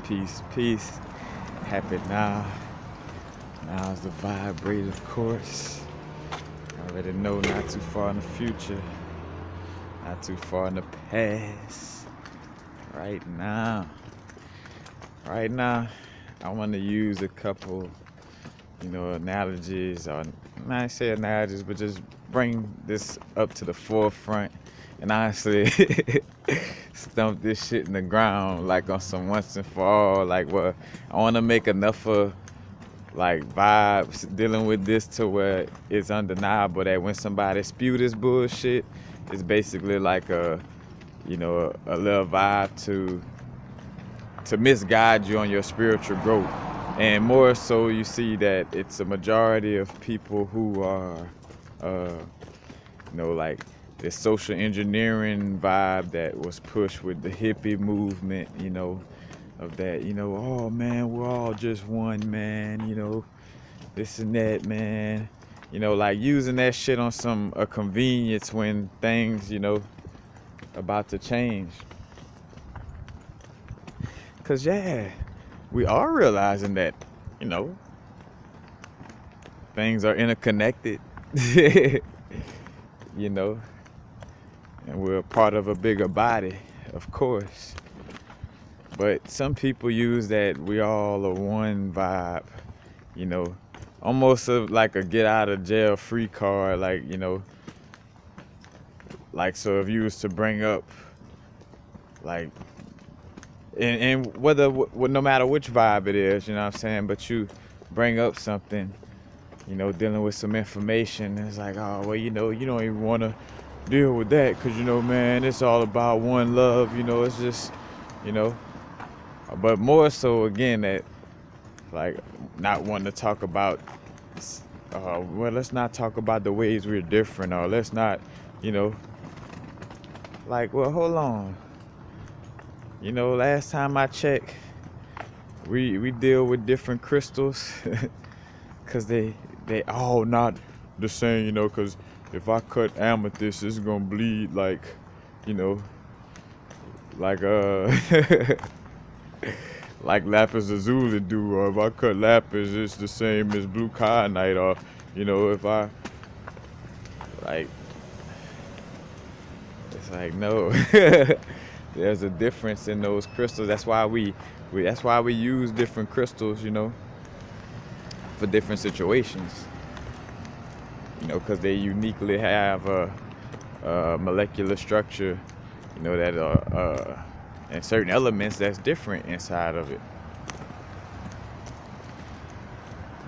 peace, peace. Happy now. Now's the vibrative course. Already know not too far in the future, not too far in the past. Right now. Right now, I want to use a couple, analogies, or not say analogies, but just bring this up to the forefront and honestly stump this shit in the ground like on some once and for all. Like, well, I want to make enough of like vibes dealing with this to where it's undeniable that when somebody spew this bullshit, it's basically like a little vibe to misguide you on your spiritual growth. And more so, you see that it's a majority of people who are, like this social engineering vibe that was pushed with the hippie movement, of that, oh man, we're all just one, man, this and that, man. Like using that shit on a convenience when things, about to change. Cause yeah, we are realizing that, things are interconnected, and we're a part of a bigger body, of course. But some people use that we all are one vibe, almost like a get out of jail free card, like so if you was to bring up like and whether no matter which vibe it is, what I'm saying, but you bring up something, dealing with some information, and it's like, oh well, you don't even want to deal with that because man, it's all about one love, it's just, but more so again that like not wanting to talk about well, let's not talk about the ways we're different, or let's not, like, well, hold on. Last time I checked, we deal with different crystals because they all not the same, because if I cut amethyst, it's gonna bleed like, like like lapis lazuli do, or if I cut lapis, it's the same as blue kyanite, or if I like, it's like no. There's a difference in those crystals. That's why we use different crystals, for different situations. Because they uniquely have a molecular structure, that and certain elements that's different inside of it.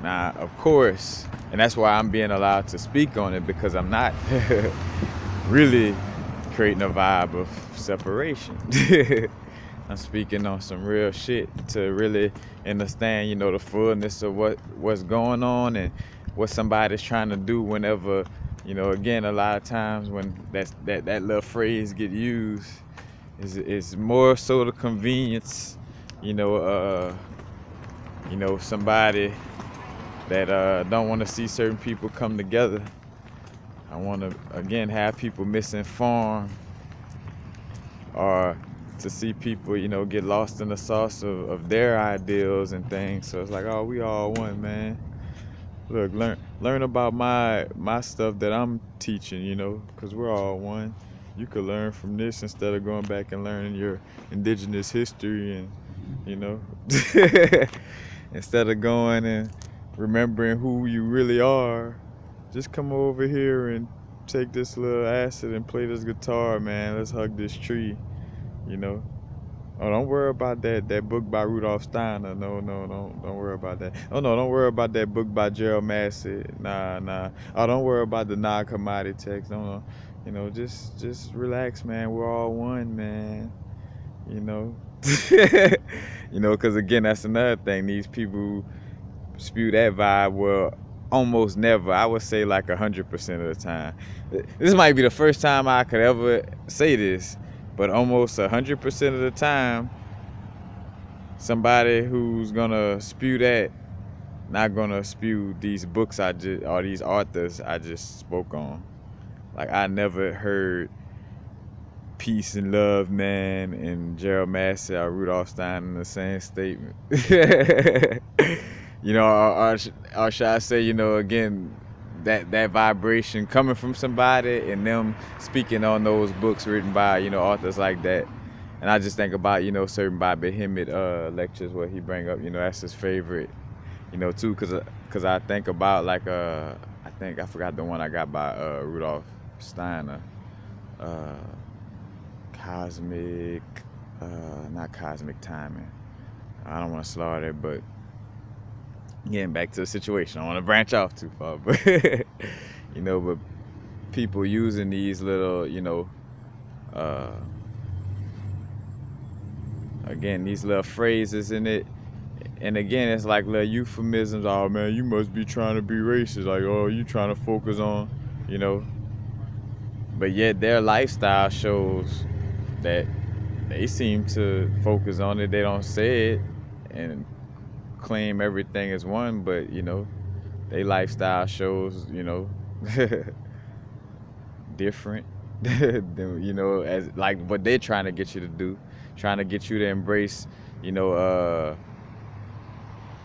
Now, of course, and that's why I'm being allowed to speak on it, because I'm not really creating a vibe of separation. I'm speaking on some real shit to really understand, the fullness of what's going on and what somebody's trying to do whenever, again, a lot of times when that little phrase get used, is more so the convenience, somebody that don't want to see certain people come together. I want to, again, have people misinformed, or to see people, get lost in the sauce of their ideals and things. So it's like, oh, we all one, man. Look, learn about my stuff that I'm teaching, because we're all one. You could learn from this instead of going back and learning your indigenous history and, instead of going and remembering who you really are. Just come over here and take this little acid and play this guitar, man. Let's hug this tree, Oh, don't worry about that book by Rudolph Steiner. No, don't worry about that. Oh, no, don't worry about that book by Gerald Massey. Nah. Oh, don't worry about the non-commodity text. No. Just relax, man. We're all one, man. Because again, that's another thing. These people who spew that vibe will almost never, I would say like 100% of the time. This might be the first time I could ever say this, but almost 100% of the time, somebody who's gonna spew that, not gonna spew these books or these authors I just spoke on. Like, I never heard peace and love, man, and Gerald Massey or Rudolph Stein in the same statement. You know, or should I say, you know, again, that vibration coming from somebody and them speaking on those books written by, you know, authors like that. And I just think about, you know, certain Bobby Hemmett lectures where he bring up, you know, that's his favorite, you know, too, cause I think about like I forgot the one I got by Rudolph Steiner, cosmic, not cosmic timing. I don't want to slaughter it, but getting back to the situation, I don't want to branch off too far, but you know, but people using these little, you know, again, these little phrases in it, and again, it's like little euphemisms. Oh man, you must be trying to be racist. Like, oh, you trying to focus on, you know, but yet their lifestyle shows that they seem to focus on it. They don't say it and claim everything as one, but you know, their lifestyle shows, you know, different than, you know, as like what they're trying to get you to do, trying to get you to embrace, you know,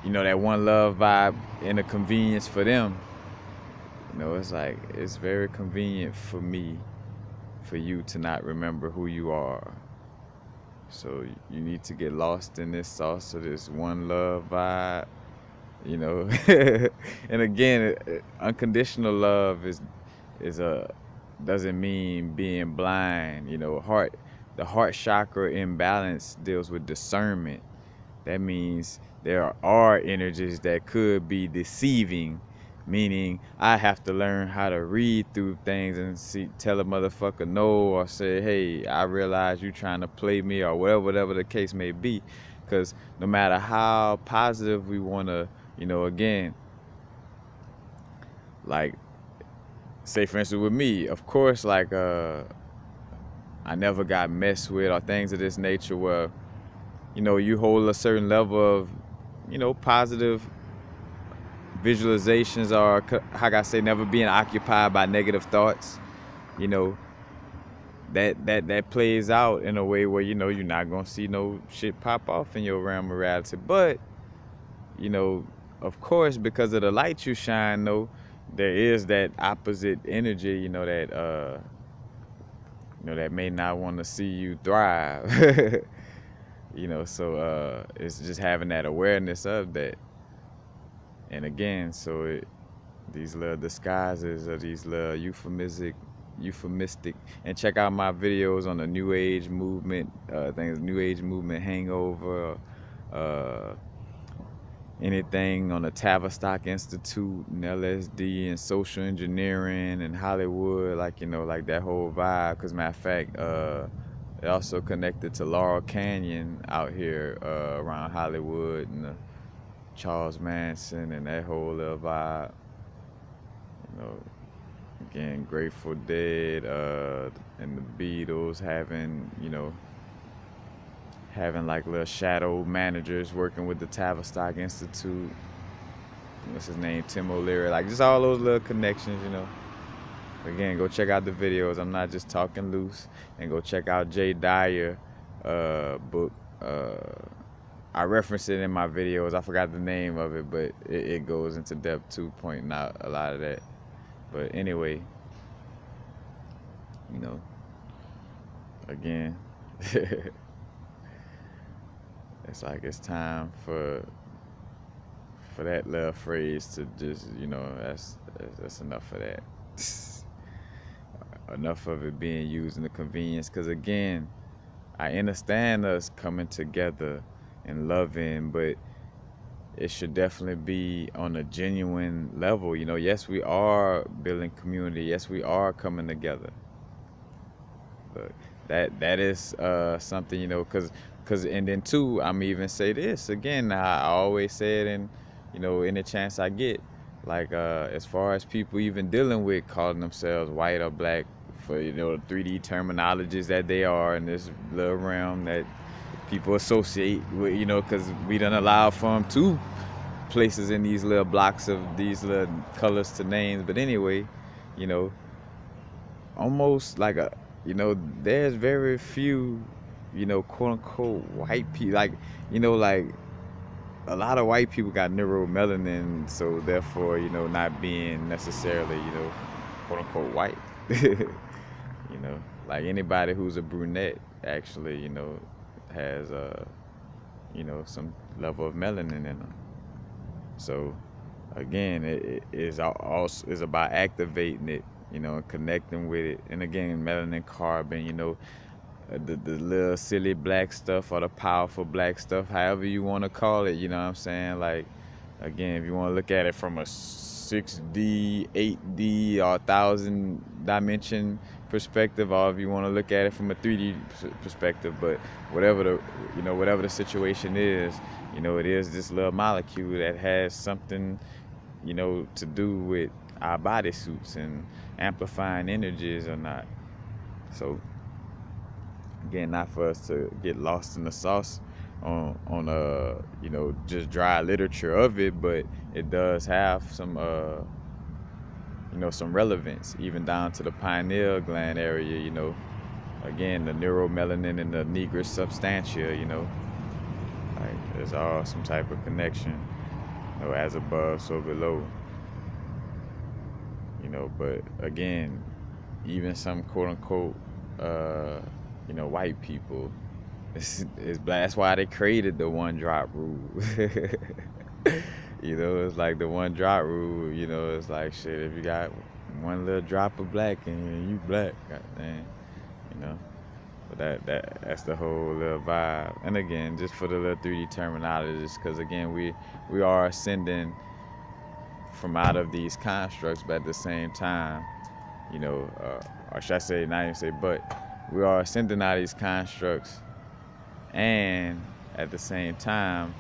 that one love vibe and a convenience for them. You know, it's like, it's very convenient for me, for you to not remember who you are. So you need to get lost in this sauce of this one love vibe, you know. And again, unconditional love is doesn't mean being blind, you know. The heart chakra imbalance deals with discernment. That means there are energies that could be deceiving, meaning I have to learn how to read through things and tell a motherfucker no, or say, hey, I realize you trying to play me, or whatever the case may be. Because no matter how positive we want to, you know, again, like, say for instance with me, of course, like, I never got messed with or things of this nature where, you know, you hold a certain level of, you know, positive visualizations, or how can I say, never being occupied by negative thoughts, you know, that plays out in a way where, you know, you're not gonna see no shit pop off in your realm of reality. But, you know, of course, because of the light you shine, though, there is that opposite energy, you know, that may not want to see you thrive. You know, so it's just having that awareness of that. And again, so these little disguises or these little euphemistic, and check out my videos on the New Age movement, things, New Age movement hangover, anything on the Tavistock Institute and LSD and social engineering and Hollywood, like, you know, like that whole vibe. Because matter of fact, it also connected to Laurel Canyon out here around Hollywood, and Charles Manson and that whole little vibe. You know, again, Grateful Dead and the Beatles having, you know, having like little shadow managers working with the Tavistock Institute. What's his name? Tim O'Leary. Like, just all those little connections, you know. Again, go check out the videos. I'm not just talking loose. And go check out Jay Dyer book. I reference it in my videos. I forgot the name of it, but it goes into depth too, pointing out a lot of that. But anyway, you know, again, it's like it's time for that little phrase to just, you know, that's enough of that. Enough of it being used in the convenience. Because again, I understand us coming together and loving, but it should definitely be on a genuine level. You know, yes, we are building community. Yes, we are coming together. But that is something, you know, because and then too, I'm even say this again. I always say it, in, you know, any chance I get, like as far as people even dealing with calling themselves white or black, for, you know, the 3D terminologies that they are in this little realm that people associate with, you know, because we done allow for them two places in these little blocks of these little colors to names. But anyway, you know, almost like you know, there's very few, you know, quote unquote white people. Like, you know, like a lot of white people got neuromelanin, so therefore, you know, not being necessarily, you know, quote unquote white. You know, like anybody who's a brunette actually, you know, has you know, some level of melanin in them. So again, it is also is about activating it, you know, and connecting with it. And again, melanin, carbon, you know, the little silly black stuff or the powerful black stuff, however you want to call it. You know what I'm saying? Like, again, if you want to look at it from a 6D, 8D, or 1,000 dimension perspective, or if you want to look at it from a 3D perspective, but whatever the, you know, whatever the situation is, you know, it is this little molecule that has something, you know, to do with our bodysuits and amplifying energies or not. So again, not for us to get lost in the sauce on you know, just dry literature of it, but it does have some you know, some relevance even down to the pineal gland area. You know, again, the neuromelanin and the nigrous substantia. You know, like there's all some type of connection. You know, as above, so below. You know, but again, even some quote unquote you know, white people, it's black. That's why they created the one drop rule. You know, it's like the one drop rule. You know, it's like shit. If you got one little drop of black in you, black. Goddamn. You know, but that's the whole little vibe. And again, just for the little 3D terminology, because again, we are ascending from out of these constructs, but at the same time, you know, or should I say, not even say, but we are ascending out of these constructs, and at the same time,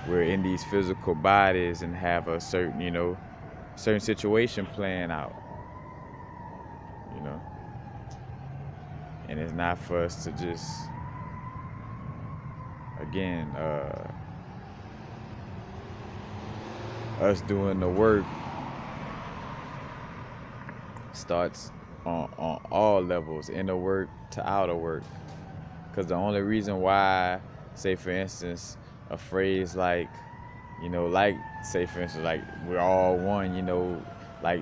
we're in these physical bodies and have a certain, you know, certain situation playing out, you know, and it's not for us to just, again, us doing the work starts on all levels, inner work to outer work. Because the only reason why, say for instance, a phrase like, you know, like, say for instance, like, we're all one, you know, like,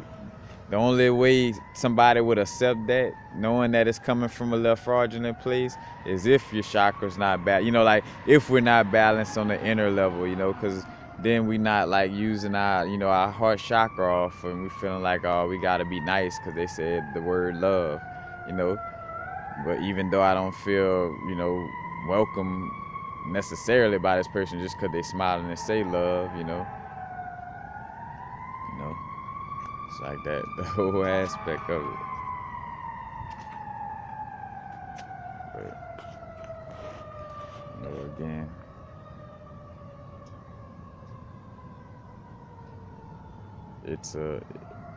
the only way somebody would accept that, knowing that it's coming from a little fraudulent place, is if your chakra's not bad. You know, like, if we're not balanced on the inner level, you know, because then we not, like, using our, you know, our heart chakra off, and we feeling like, oh, we got to be nice because they said the word love, you know. But even though I don't feel, you know, welcome necessarily by this person just because they smiling and say love, you know, it's like that, the whole aspect of it. But, you know, again, it's a,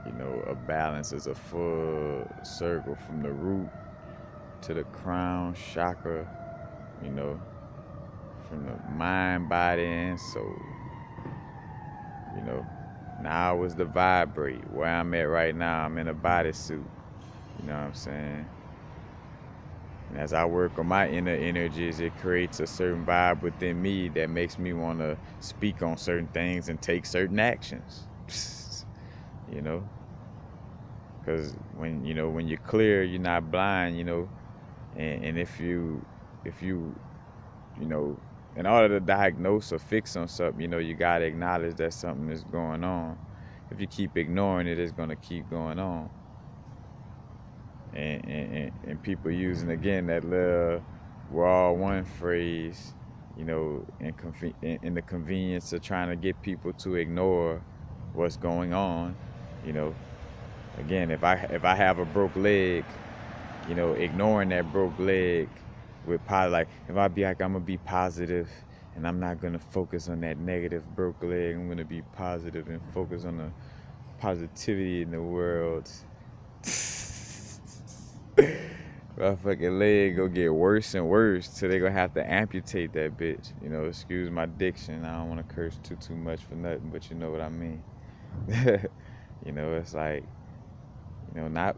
you know, a balance is a full circle from the root to the crown chakra, you know, from the mind, body, and soul. You know, now is the vibrate. Where I'm at right now, I'm in a bodysuit. You know what I'm saying? And as I work on my inner energies, it creates a certain vibe within me that makes me want to speak on certain things and take certain actions. You know, because when, you know, when you're clear, you're not blind. You know, and if you you know, in order to diagnose or fix on something, you know, you gotta acknowledge that something is going on. If you keep ignoring it, it's gonna keep going on. And people using again that little "we're all one" phrase, you know, in the convenience of trying to get people to ignore what's going on. You know, again, if I have a broke leg, you know, ignoring that broke leg with positive, like if I be like, I'm gonna be positive and I'm not gonna focus on that negative broke leg, I'm gonna be positive and focus on the positivity in the world. My fucking leg go get worse and worse till they gonna have to amputate that bitch. You know, excuse my diction. I don't want to curse too much for nothing, but you know what I mean. You know, it's like, you know, not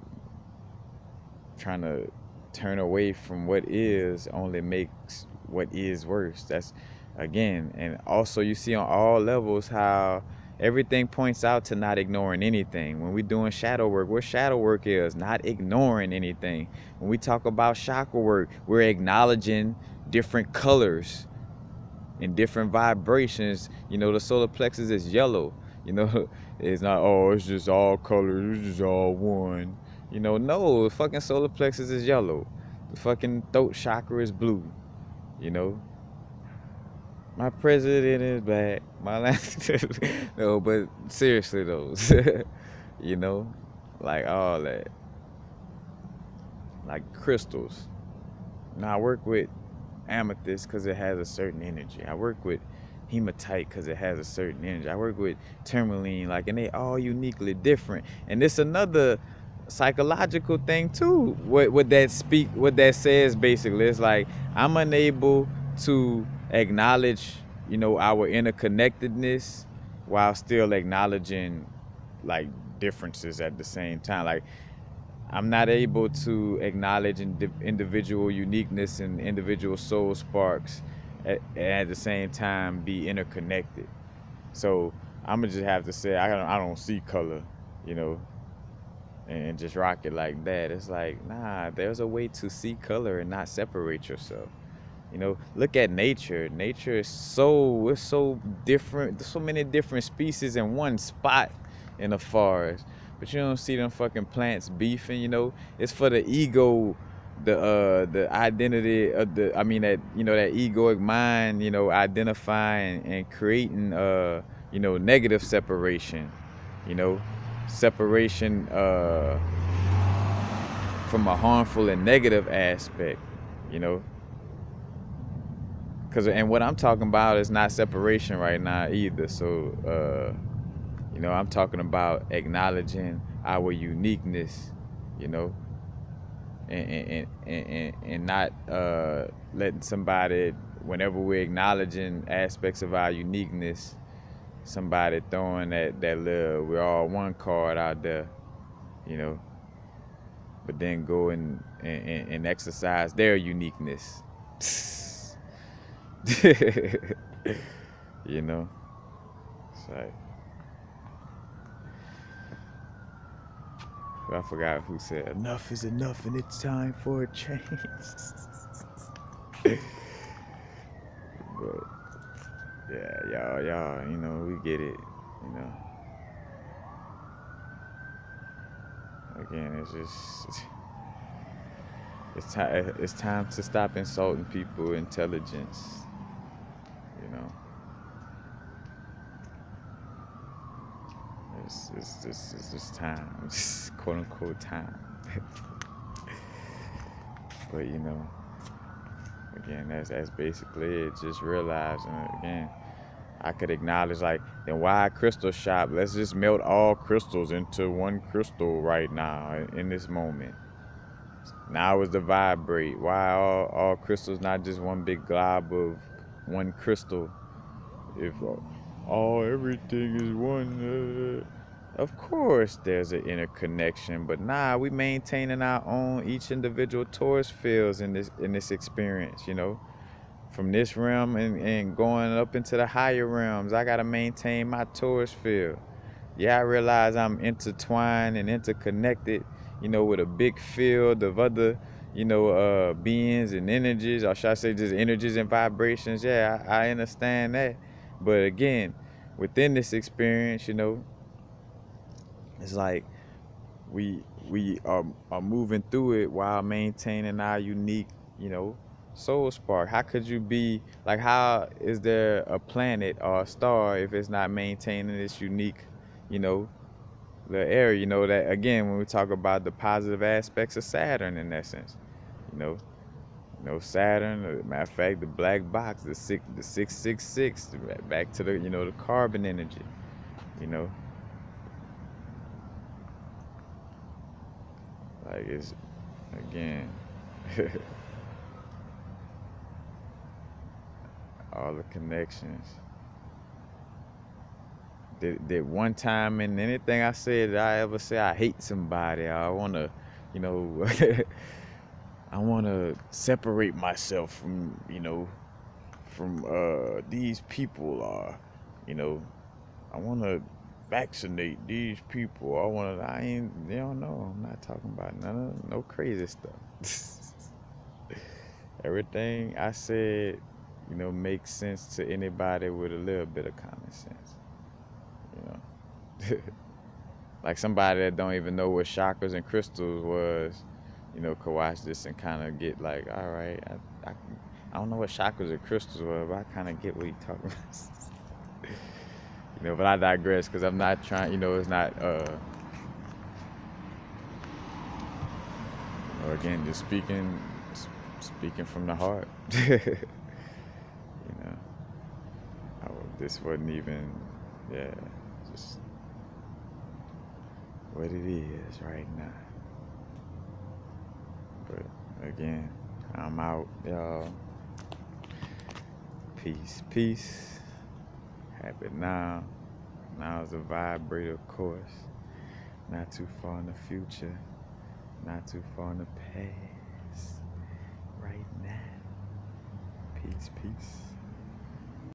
trying to turn away from what is only makes what is worse. That's again, and also you see on all levels how everything points out to not ignoring anything. When we're doing shadow work, what shadow work is not ignoring anything. When we talk about chakra work, we're acknowledging different colors and different vibrations. You know, the solar plexus is yellow. You know, it's not, oh, it's just all colors, it's just all one. You know, no, the fucking solar plexus is yellow. The fucking throat chakra is blue. You know, my president is black. My last, no, but seriously though, you know, like all that, like crystals. Now I work with amethyst because it has a certain energy. I work with hematite because it has a certain energy. I work with tourmaline, like, and they all uniquely different. And it's another psychological thing too. What that says basically, it's like I'm unable to acknowledge, you know, our interconnectedness while still acknowledging like differences at the same time. Like I'm not able to acknowledge individual uniqueness and individual soul sparks at the same time be interconnected. So I'm gonna just have to say I don't see color, you know, and just rock it like that. It's like, nah, there's a way to see color and not separate yourself. You know, look at nature. Nature is it's so different. There's so many different species in one spot in the forest. But you don't see them fucking plants beefing, you know. It's for the ego, the identity of the, I mean, that, you know, that egoic mind, you know, identifying and creating you know, negative separation, you know, separation from a harmful and negative aspect, you know. And what I'm talking about is not separation right now either. So, you know, I'm talking about acknowledging our uniqueness, you know, and not letting somebody, whenever we're acknowledging aspects of our uniqueness, somebody throwing that little "we're all one" card out there, you know, but then go and exercise their uniqueness. You know, it's like, I forgot who said enough is enough and it's time for a change. But yeah, y'all, you know, we get it, you know. Again, it's just it's time to stop insulting people's intelligence, you know. It's just time, just quote unquote time. But you know, again, that's basically it. Just realizing, again, I could acknowledge, like, then why crystal shop? Let's just melt all crystals into one crystal right now in this moment. Now is the vibrate. Why all crystals, not just one big glob of one crystal? If all everything is one, of course there's an interconnection, but nah, we maintaining our own each individual torus fields in this experience, you know. From this realm and going up into the higher realms, I gotta maintain my torus field. Yeah, I realize I'm intertwined and interconnected, you know, with a big field of other, you know, beings and energies, or should I say just energies and vibrations. Yeah, I understand that. But again, within this experience, you know, it's like we are moving through it while maintaining our unique, you know, soul spark. How could you be like, how is there a planet or a star if it's not maintaining this unique, you know, the area, you know, that again when we talk about the positive aspects of Saturn in essence, you know. You know, Saturn, matter of fact, the black box, the 666, back to the, you know, the carbon energy, you know. Like, it's, again, all the connections. Did one time in anything I said, did I ever say I hate somebody? I want to You know, I want to separate myself from, from these people, or, you know, I want to vaccinate these people. I ain't, they don't know. I'm not talking about no crazy stuff. Everything I said, makes sense to anybody with a little bit of common sense, you know. Like somebody that don't even know what chakras and crystals was, could watch this and kind of get like, all right, I don't know what chakras or crystals were, but I kind of get what he's talking about. But I digress because I'm not trying, it's not, again, just speaking from the heart. know, this wasn't even, yeah, just what it is right now. But again, I'm out, y'all. Peace, peace. Happy now. Now is a vibrator, of course. Not too far in the future. Not too far in the past. Right now. Peace, peace.